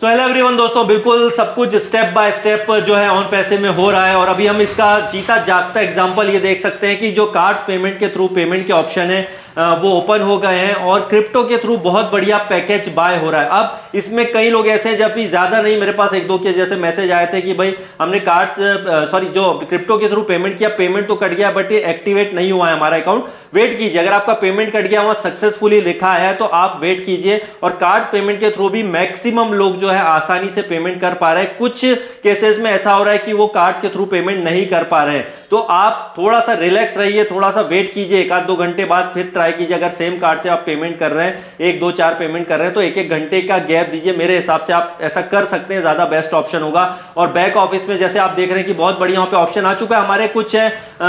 तो hello everyone दोस्तों, बिल्कुल सब कुछ स्टेप बाय स्टेप जो है ऑन पैसे में हो रहा है। और अभी हम इसका जीता जागता एग्जांपल ये देख सकते हैं कि जो कार्ड्स पेमेंट के थ्रू पेमेंट के ऑप्शन है वो ओपन हो गए हैं और क्रिप्टो के थ्रू बहुत बढ़िया पैकेज बाय हो रहा है। अब इसमें कई लोग ऐसे हैं, जब भी ज्यादा नहीं, मेरे पास एक दो के जैसे मैसेज आए थे कि भाई हमने जो क्रिप्टो के थ्रू पेमेंट किया, पेमेंट तो कट गया बट ये एक्टिवेट नहीं हुआ है हमारा अकाउंट, वेट कीजिए। अगर आपका पेमेंट कट गया, वहां सक्सेसफुली लिखा है तो आप वेट कीजिए। और कार्ड्स पेमेंट के थ्रू भी मैक्सिमम लोग जो है आसानी से पेमेंट कर पा रहे हैं। कुछ केसेस में ऐसा हो रहा है कि वो कार्ड्स के थ्रू पेमेंट नहीं कर पा रहे हैं, तो आप थोड़ा सा रिलैक्स रहिए, थोड़ा सा वेट कीजिए, एक आध दो घंटे बाद फिर ट्राई कीजिए। अगर सेम कार्ड से आप पेमेंट कर रहे हैं, एक दो चार पेमेंट कर रहे हैं, तो एक एक घंटे का गैप दीजिए। मेरे हिसाब से आप ऐसा कर सकते हैं, ज्यादा बेस्ट ऑप्शन होगा। और बैक ऑफिस में जैसे आप देख रहे हैं कि बहुत बढ़िया वहां पे ऑप्शन आ चुका है। हमारे कुछ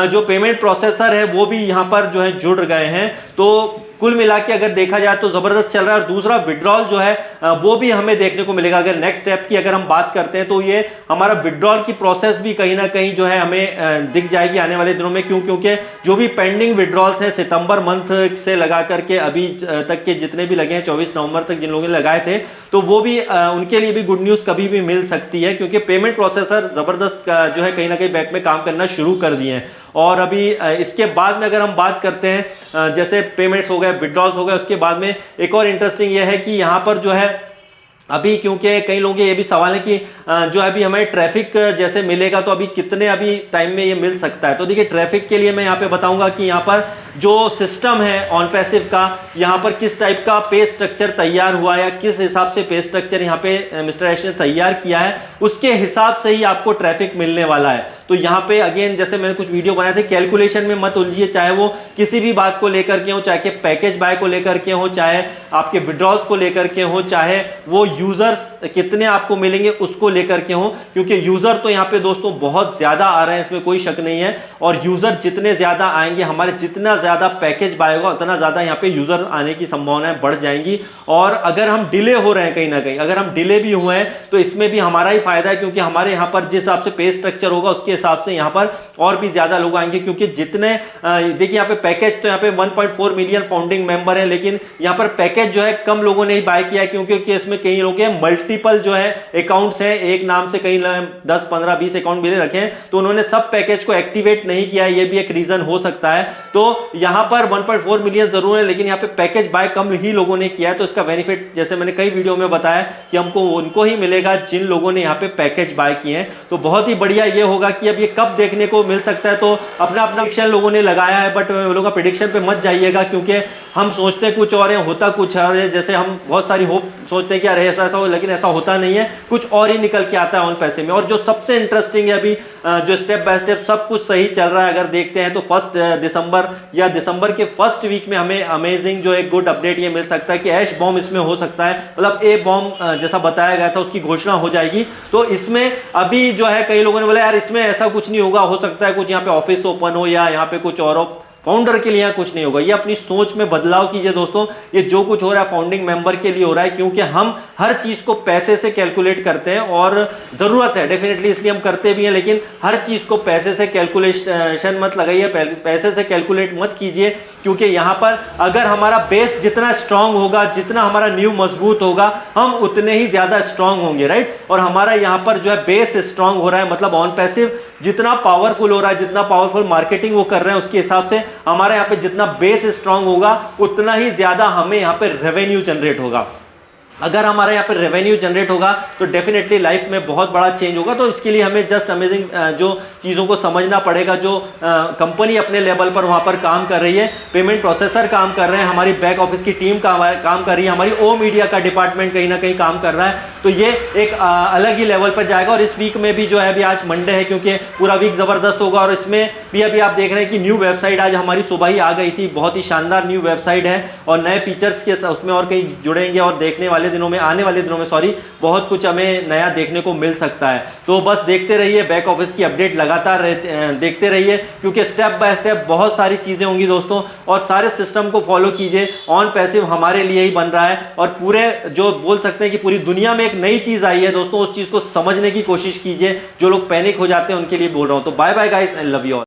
जो पेमेंट प्रोसेसर है वो भी यहां पर जो है जुड़ गए हैं। तो कुल मिला के अगर देखा जाए तो जबरदस्त चल रहा है। और दूसरा विड्रॉल जो है वो भी हमें देखने को मिलेगा। अगर नेक्स्ट स्टेप की अगर हम बात करते हैं तो ये हमारा विड्रॉल की प्रोसेस भी कहीं ना कहीं जो है हमें दिख जाएगी आने वाले दिनों में। क्योंकि जो भी पेंडिंग विड्रॉल्स हैं सितंबर मंथ से लगा करके अभी तक के जितने भी लगे हैं, 24 नवंबर तक जिन लोगों ने लगाए थे, तो वो भी उनके लिए भी गुड न्यूज कभी भी मिल सकती है। क्योंकि पेमेंट प्रोसेसर जबरदस्त जो है कहीं ना कहीं बैक में काम करना शुरू कर दिए हैं। और अभी इसके बाद में अगर हम बात करते हैं, जैसे पेमेंट्स हो गए, विड्रॉल्स हो गए, उसके बाद में एक और इंटरेस्टिंग ये है कि यहाँ पर जो है अभी, क्योंकि कई लोगों के ये भी सवाल है कि जो अभी हमें ट्रैफिक जैसे मिलेगा तो अभी कितने अभी टाइम में ये मिल सकता है। तो देखिए, ट्रैफिक के लिए मैं यहाँ पे बताऊंगा कि यहाँ पर जो सिस्टम है ऑन पैसिव का, यहाँ पर किस टाइप का पे स्ट्रक्चर तैयार हुआ है या किस हिसाब से पे स्ट्रक्चर यहाँ पे मिस्टर एश ने तैयार किया है, उसके हिसाब से ही आपको ट्रैफिक मिलने वाला है। तो यहाँ पे अगेन जैसे मैंने कुछ वीडियो बनाए थे, कैलकुलेशन में मत उलझिए, चाहे वो किसी भी बात को लेकर के हो, चाहे कि पैकेज बाय को लेकर के हो, चाहे आपके विड्रॉल्स को लेकर के हो, चाहे वो यूजर्स कितने आपको मिलेंगे उसको लेकर के हो। क्योंकि यूजर तो यहाँ पे दोस्तों बहुत ज्यादा आ रहे हैं, इसमें कोई शक नहीं है। और यूजर जितने ज्यादा आएंगे, हमारे जितना ज्यादा पैकेज बाय होगा, उतना ज्यादा यहाँ पे यूजर आने की संभावनाएं बढ़ जाएंगी। और अगर हम डिले हो रहे हैं, कहीं ना कहीं अगर हम डिले भी हुए हैं, तो इसमें भी हमारा ही फायदा है। क्योंकि हमारे यहाँ पर जिस हिसाब से पे स्ट्रक्चर होगा उसके हिसाब से यहाँ पर और भी ज्यादा लोग आएंगे। क्योंकि जितने देखिए यहाँ पे पैकेज, तो यहाँ पे 1.4 मिलियन फाउंडिंग मेंबर है, लेकिन यहाँ पर पैकेज जो है कम लोगों ने ही बाय किया है। क्योंकि इसमें कई लोग हैं, मल्टीपल जो है अकाउंट्स हैं, एक नाम से कई 10 15 20 अकाउंट मिले रखे हैं, तो उन्होंने सब पैकेज को एक्टिवेट नहीं किया है, ये भी एक रीजन हो सकता है। तो यहाँ पर 1.4 मिलियन जरूर है, लेकिन यहाँ पे पैकेज बाय कम ही लोगों ने किया है। तो इसका बेनिफिट जैसे मैंने कई वीडियो में बताया कि हमको उनको ही मिलेगा जिन लोगों ने यहाँ पे पैकेज बाय किए हैं। तो बहुत ही बढ़िया ये होगा कि अब ये कब देखने को मिल सकता है, तो अपना अपना प्रेडिक्शन लोगों ने लगाया है, बट लोगों का प्रेडिक्शन पे मत जाइएगा। क्योंकि हम सोचते हैं कुछ और है, होता कुछ है। जैसे हम बहुत सारी होप सोचते हैं कि अरे ऐसा ऐसा हो, लेकिन ऐसा होता नहीं है, कुछ और ही निकल के आता है ऑन पैसे में। और जो सबसे इंटरेस्टिंग है, अभी जो स्टेप बाय स्टेप सब कुछ सही चल रहा है, अगर देखते हैं तो 1 दिसंबर या दिसंबर के फर्स्ट वीक में हमें अमेजिंग जो एक गुड अपडेट ये मिल सकता है कि ऐश बॉम्ब इसमें हो सकता है, मतलब ए बॉम्ब जैसा बताया गया था उसकी घोषणा हो जाएगी। तो इसमें अभी जो है कई लोगों ने बोला यार इसमें ऐसा कुछ नहीं होगा, हो सकता है कुछ यहाँ पे ऑफिस ओपन हो या यहाँ पे कुछ और हो, फाउंडर के लिए कुछ नहीं होगा। ये अपनी सोच में बदलाव कीजिए दोस्तों। ये जो कुछ हो रहा है फाउंडिंग मेंबर के लिए हो रहा है, क्योंकि हम हर चीज को पैसे से कैलकुलेट करते हैं और जरूरत है डेफिनेटली, इसलिए हम करते भी हैं। लेकिन हर चीज को पैसे से कैलकुलेशन मत लगाइए, पैसे से कैलकुलेट मत कीजिए। क्योंकि यहां पर अगर हमारा बेस जितना स्ट्रांग होगा, जितना हमारा न्यू मजबूत होगा, हम उतने ही ज्यादा स्ट्रांग होंगे, राइट। और हमारा यहां पर जो है बेस स्ट्रांग हो रहा है, मतलब ऑन पैसिव जितना पावरफुल हो रहा है, जितना पावरफुल मार्केटिंग वो कर रहे हैं, उसके हिसाब से हमारे यहाँ पे जितना बेस स्ट्रांग होगा, उतना ही ज्यादा हमें यहाँ पे रेवेन्यू जनरेट होगा। अगर हमारे यहाँ पे रेवेन्यू जनरेट होगा तो डेफिनेटली लाइफ में बहुत बड़ा चेंज होगा। तो इसके लिए हमें जस्ट अमेजिंग जो चीज़ों को समझना पड़ेगा। जो कंपनी अपने लेवल पर वहाँ पर काम कर रही है, पेमेंट प्रोसेसर काम कर रहे हैं, हमारी बैक ऑफिस की टीम काम कर रही है, हमारी ओ मीडिया का डिपार्टमेंट कहीं ना कहीं काम कर रहा है, तो ये एक अलग ही लेवल पर जाएगा। और इस वीक में भी जो है, अभी आज मंडे है, क्योंकि पूरा वीक ज़बरदस्त होगा। और इसमें भी अभी आप देख रहे हैं कि न्यू वेबसाइट आज हमारी सुबह ही आ गई थी, बहुत ही शानदार न्यू वेबसाइट है और नए फीचर्स के उसमें और कहीं जुड़ेंगे। और देखने वाले दिनों में, आने वाले दिनों में सॉरी, बहुत कुछ हमें नया देखने को मिल सकता है। तो बस देखते रहिए, बैक ऑफिस की अपडेट लगातार देखते रहिए, क्योंकि स्टेप बाय स्टेप बहुत सारी चीजें होंगी दोस्तों। और सारे सिस्टम को फॉलो कीजिए। ऑन पैसिव हमारे लिए ही बन रहा है और पूरे जो बोल सकते हैं कि पूरी दुनिया में एक नई चीज आई है दोस्तों, उस चीज को समझने की कोशिश कीजिए। जो लोग पैनिक हो जाते हैं उनके लिए बोल रहा हूं। तो bye bye guys, I love you all.